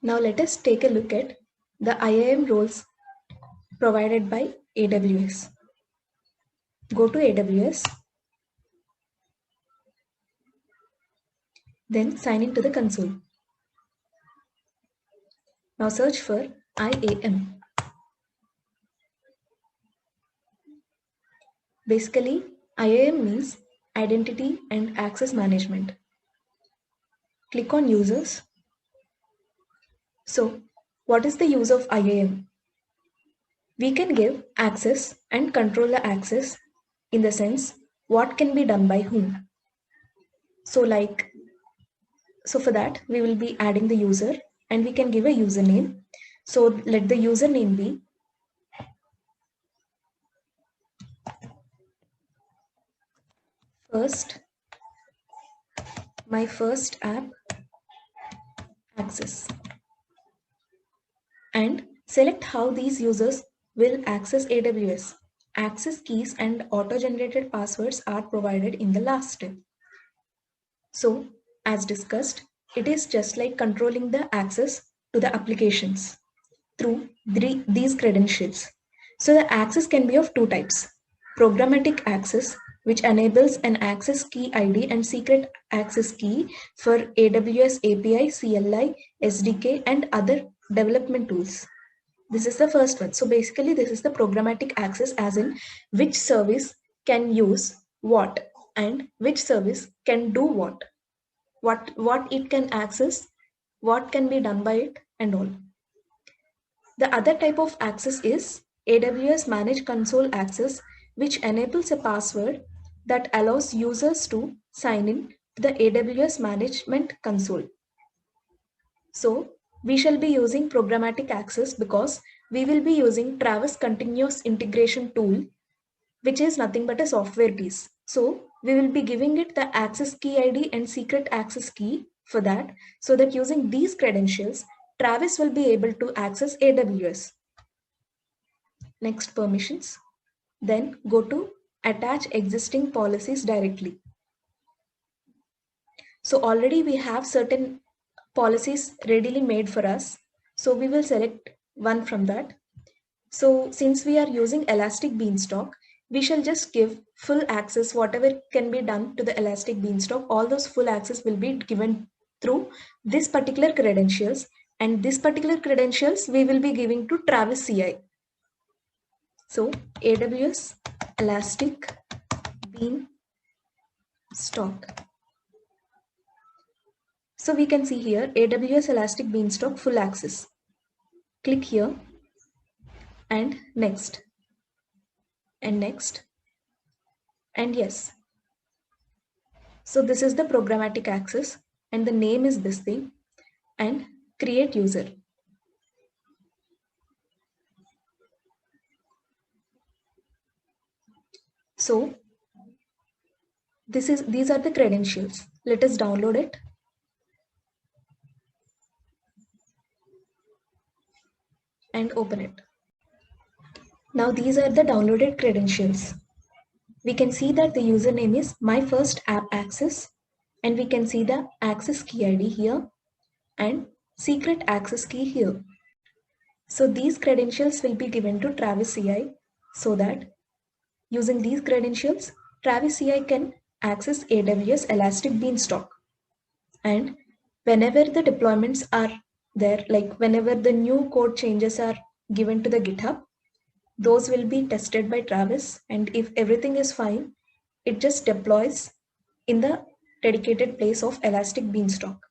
Now let us take a look at the IAM roles provided by AWS. Go to AWS, then sign into the console. Now search for IAM. Basically, IAM means Identity and Access Management. Click on Users. So, what is the use of IAM? We can give access and control the access in the sense what can be done by whom. So for that we will be adding the user and we can give a username. So let the username be my first app access, and select how these users will access AWS. Access keys and auto-generated passwords are provided in the last step. So as discussed, it is just like controlling the access to the applications through these credentials. So the access can be of two types: programmatic access, which enables an access key ID and secret access key for AWS API, CLI, SDK, and other development tools. This is the first one. So basically, this is the programmatic access, as in which service can use what and which service can do what it can access, what can be done by it, and all. The other type of access is AWS Managed Console Access, which enables a password that allows users to sign in to the AWS Management Console. So we shall be using programmatic access because we will be using Travis Continuous Integration tool, which is nothing but a software piece. So we will be giving it the access key ID and secret access key for that, so that using these credentials, Travis will be able to access AWS. Next, permissions. Then go to attach existing policies directly. So already we have certain policies readily made for us. So we will select one from that. So since we are using Elastic Beanstalk, we shall just give full access, whatever can be done to the Elastic Beanstalk, all those full access will be given through this particular credentials, and this particular credentials we will be giving to Travis CI. So AWS Elastic Beanstalk. So we can see here AWS Elastic Beanstalk full access. Click here and next and next and yes. So this is the programmatic access and the name is this thing, and create user. So these are the credentials. Let us download it. And open it. Now these are the downloaded credentials. We can see that the username is my first app access, and we can see the access key ID here and secret access key here. So these credentials will be given to Travis CI, so that using these credentials, Travis CI can access AWS Elastic Beanstalk. And whenever the deployments are there, like whenever the new code changes are given to the GitHub, those will be tested by Travis, and if everything is fine, it just deploys in the dedicated place of Elastic Beanstalk.